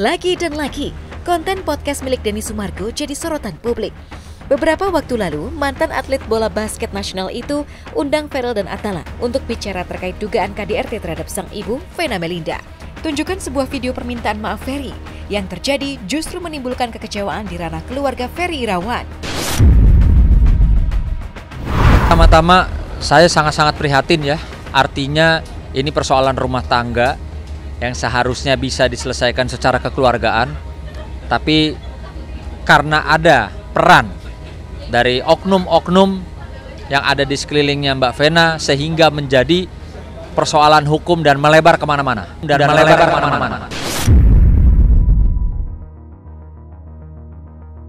Lagi dan lagi, konten podcast milik Denny Sumargo jadi sorotan publik. Beberapa waktu lalu, mantan atlet bola basket nasional itu undang Ferel dan Atala untuk bicara terkait dugaan KDRT terhadap sang ibu, Vena Melinda. Tunjukkan sebuah video permintaan maaf Ferry yang terjadi justru menimbulkan kekecewaan di ranah keluarga Ferry Irawan. Pertama-tama, saya sangat-sangat prihatin ya. Artinya ini persoalan rumah tangga yang seharusnya bisa diselesaikan secara kekeluargaan. Tapi karena ada peran dari oknum-oknum yang ada di sekelilingnya Mbak Vena sehingga menjadi persoalan hukum dan melebar kemana-mana.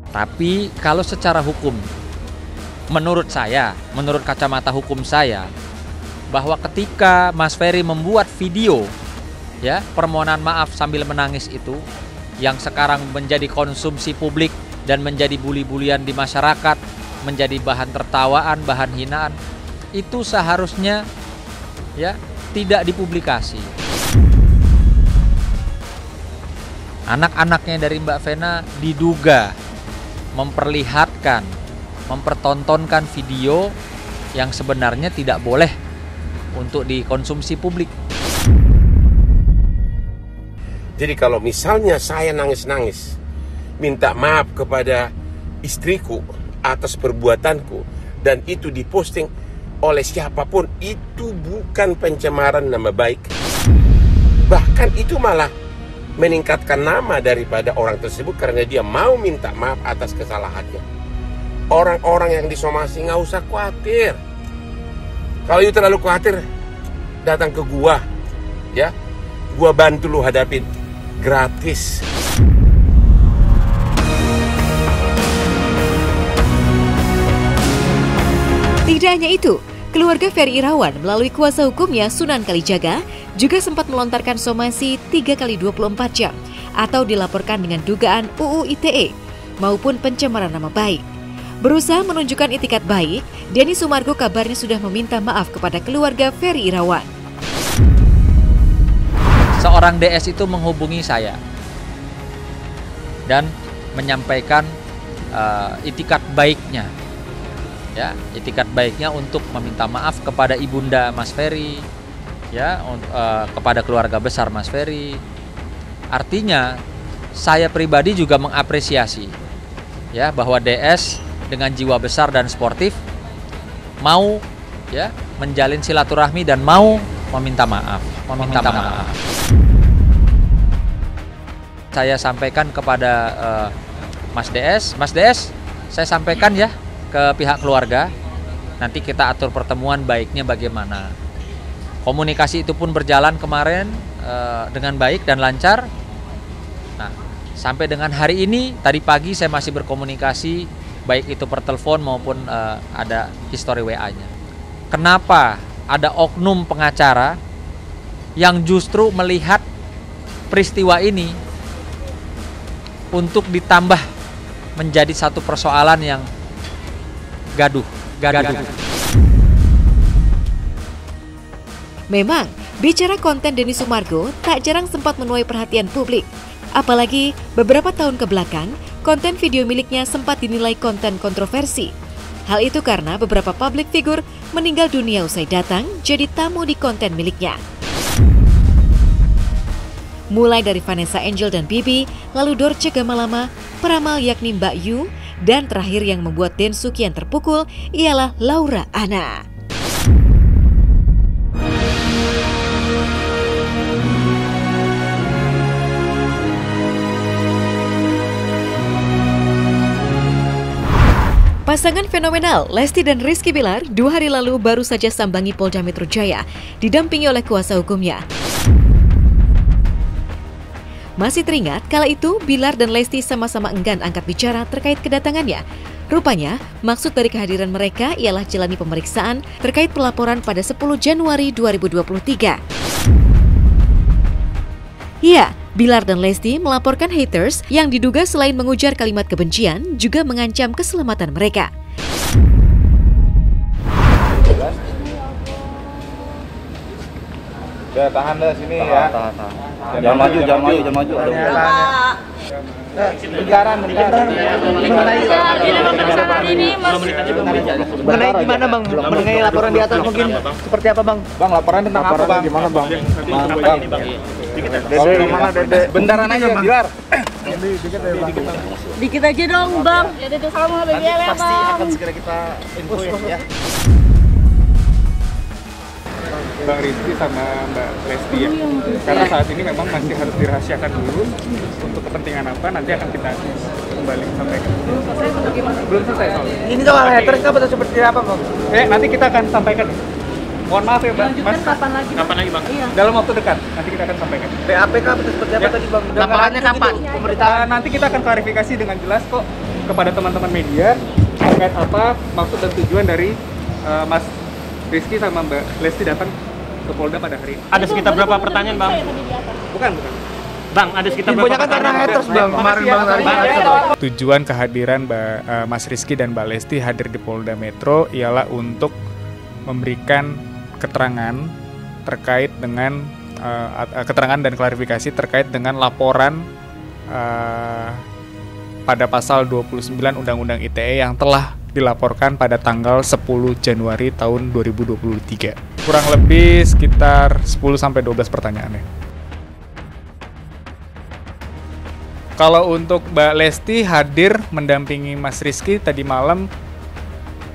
Tapi kalau secara hukum, menurut saya, menurut kacamata hukum saya, bahwa ketika Mas Ferry membuat video ya permohonan maaf sambil menangis itu, yang sekarang menjadi konsumsi publik dan menjadi buli-bulian di masyarakat, menjadi bahan tertawaan, bahan hinaan, itu seharusnya ya tidak dipublikasi. Anak-anaknya dari Mbak Vena diduga memperlihatkan, mempertontonkan video yang sebenarnya tidak boleh untuk dikonsumsi publik. Jadi kalau misalnya saya nangis-nangis minta maaf kepada istriku atas perbuatanku dan itu diposting oleh siapapun, itu bukan pencemaran nama baik. Bahkan itu malah meningkatkan nama daripada orang tersebut karena dia mau minta maaf atas kesalahannya. Orang-orang yang disomasi nggak usah khawatir. Kalau you terlalu khawatir, datang ke gua, ya, gua bantu lu hadapin gratis. Tidak hanya itu, keluarga Ferry Irawan melalui kuasa hukumnya Sunan Kalijaga juga sempat melontarkan somasi 3x24 jam atau dilaporkan dengan dugaan UU ITE maupun pencemaran nama baik. Berusaha menunjukkan itikat baik, Denny Sumargo kabarnya sudah meminta maaf kepada keluarga Ferry Irawan. Seorang DS itu menghubungi saya dan menyampaikan itikat baiknya, ya, itikat baiknya untuk meminta maaf kepada ibunda Mas Ferry, ya, kepada keluarga besar Mas Ferry. Artinya saya pribadi juga mengapresiasi, ya, bahwa DS dengan jiwa besar dan sportif mau, ya, menjalin silaturahmi dan mau meminta maaf. Saya sampaikan kepada Mas DS, saya sampaikan ya ke pihak keluarga, nanti kita atur pertemuan baiknya bagaimana. Komunikasi itu pun berjalan kemarin dengan baik dan lancar. Nah, sampai dengan hari ini, tadi pagi saya masih berkomunikasi, baik itu per telepon maupun ada histori WA-nya. Kenapa ada oknum pengacara yang justru melihat peristiwa ini untuk ditambah menjadi satu persoalan yang gaduh. Memang, bicara konten Denny Sumargo tak jarang sempat menuai perhatian publik. Apalagi beberapa tahun kebelakang, konten video miliknya sempat dinilai konten kontroversi. Hal itu karena beberapa public figure meninggal dunia usai datang jadi tamu di konten miliknya. Mulai dari Vanessa Angel dan Bibi, lalu Dorce Gamalama, peramal yakni Mbak Yu, dan terakhir yang membuat Densu kian terpukul ialah Laura Anna. Pasangan fenomenal Lesti dan Rizky Bilar 2 hari lalu baru saja sambangi Polda Metro Jaya, didampingi oleh kuasa hukumnya. Masih teringat, kala itu Bilar dan Lesti sama-sama enggan angkat bicara terkait kedatangannya. Rupanya, maksud dari kehadiran mereka ialah jalani pemeriksaan terkait pelaporan pada 10 Januari 2023. Iya, Bilar dan Lesti melaporkan haters yang diduga selain mengujar kalimat kebencian, juga mengancam keselamatan mereka. Udah tahan dah sini ya. Tahan. Jangan maju. Ada Mengenai gimana bang? Mengenai laporan di atas mungkin seperti apa bang? Bang, laporan tentang apa bang? Gimana bang? Dede mana Dede? Bentaran aja Bilar. Dikit aja dong bang. Ya Dede sama BBL ya bang. Pasti akan segera kita infoin ya. Bang Rizky sama Mbak Lesti ya. Karena saat ini memang masih harus dirahasiakan dulu. Untuk kepentingan apa nanti akan kita kembali sampaikan. Belum selesai soalnya. Ini soal haters atau seperti apa bang? Nanti kita akan sampaikan. Mohon maaf ya Mbak. Lanjutkan kapan lagi bang? Iya. Dalam waktu dekat nanti kita akan sampaikan. PAPK atau seperti apa tadi bang? Laporannya kapan? Pemerintahan. Nanti kita akan klarifikasi dengan jelas kok kepada teman-teman media terkait apa maksud dan tujuan dari Mas Rizky sama Mbak Lesti datang ke Polda pada hari ini. Ada sekitar berapa pertanyaan bang? Bukan. Bang, ada sekitar Infonya berapa kan karena pertanyaan? haters bang. Kemarin bang. Tujuan kehadiran Mas Rizky dan Mbak Lesti hadir di Polda Metro ialah untuk memberikan keterangan terkait dengan keterangan dan klarifikasi terkait dengan laporan pada pasal 29 Undang-Undang ITE yang telah dilaporkan pada tanggal 10 Januari tahun 2023. Kurang lebih sekitar 10-12 pertanyaannya. Kalau untuk Mbak Lesti hadir mendampingi Mas Rizky tadi malam,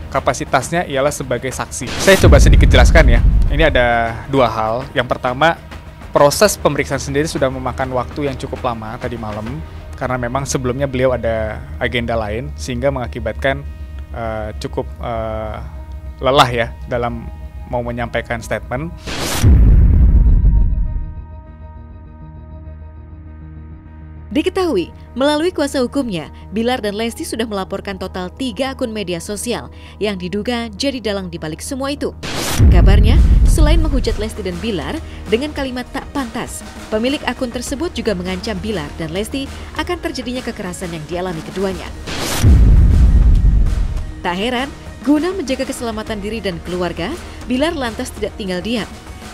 kapasitasnya ialah sebagai saksi. Saya coba sedikit jelaskan ya. Ini ada dua hal. Yang pertama, proses pemeriksaan sendiri sudah memakan waktu yang cukup lama tadi malam, karena memang sebelumnya beliau ada agenda lain, sehingga mengakibatkan cukup lelah ya dalam mau menyampaikan statement. Diketahui, melalui kuasa hukumnya, Bilar dan Lesti sudah melaporkan total 3 akun media sosial yang diduga jadi dalang dibalik semua itu. Kabarnya, selain menghujat Lesti dan Bilar dengan kalimat tak pantas, pemilik akun tersebut juga mengancam Bilar dan Lesti akan terjadinya kekerasan yang dialami keduanya. Tak heran, guna menjaga keselamatan diri dan keluarga, Bilar lantas tidak tinggal diam.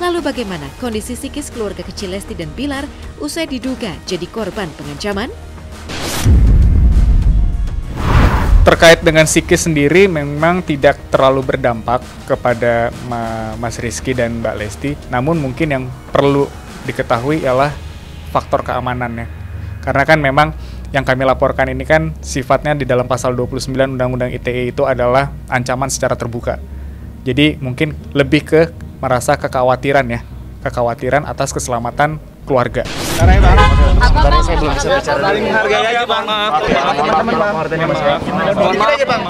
Lalu bagaimana kondisi psikis keluarga kecil Lesti dan Bilar usai diduga jadi korban pengancaman? Terkait dengan psikis sendiri memang tidak terlalu berdampak kepada Mas Rizky dan Mbak Lesti. Namun mungkin yang perlu diketahui ialah faktor keamanannya. Karena kan memang yang kami laporkan ini kan sifatnya di dalam pasal 29 Undang-Undang ITE itu adalah ancaman secara terbuka. Jadi mungkin lebih ke merasa kekhawatiran ya, kekhawatiran atas keselamatan keluarga. Sebenarnya saya belum bisa bicara. Saling menghargai aja bang. Teman-teman bang.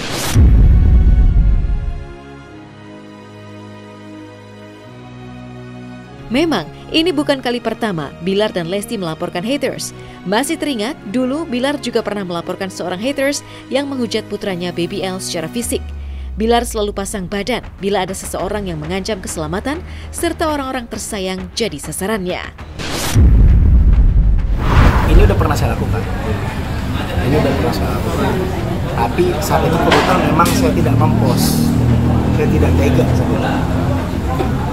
Memang, ini bukan kali pertama Bilar dan Lesti melaporkan haters. Masih teringat, dulu Bilar juga pernah melaporkan seorang haters yang menghujat putranya BBL secara fisik. Bilar selalu pasang badan bila ada seseorang yang mengancam keselamatan serta orang-orang tersayang jadi sasarannya. Ini udah pernah saya lakukan. Tapi saat itu kebetulan memang saya tidak mempost. Saya tidak tega sebetulnya.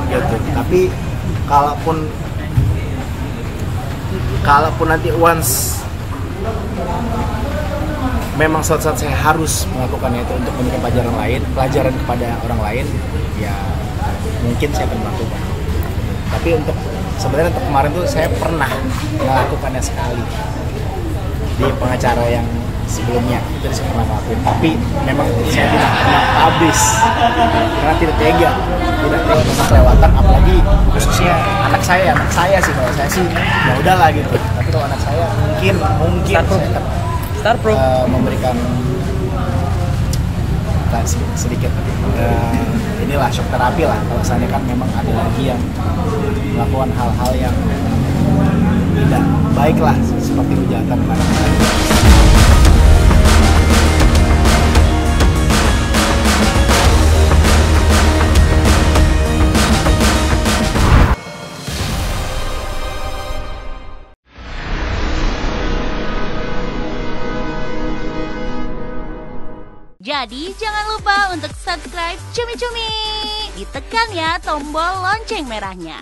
Gitu. Tapi kalaupun nanti once memang saat saya harus melakukannya itu untuk memberikan pelajaran kepada orang lain, ya mungkin saya akan melakukan. Tapi sebenarnya untuk kemarin tuh saya pernah melakukannya sekali di pengacara yang sebelumnya, itu saya pernah melakukan. Tapi memang saya tidak pernah publish karena tidak tega memang kelewatan, apalagi khususnya anak saya sih, kalau saya sih ya udahlah gitu. Tapi kalau anak saya mungkin saya akan memberikan sedikit inilah shock terapi lah, kalau misalnya kan memang ada lagi yang melakukan hal-hal yang tidak baik lah, seperti kejahatan kepada anak. Jadi jangan lupa untuk subscribe Cumi Cumi. Ditekan ya tombol lonceng merahnya.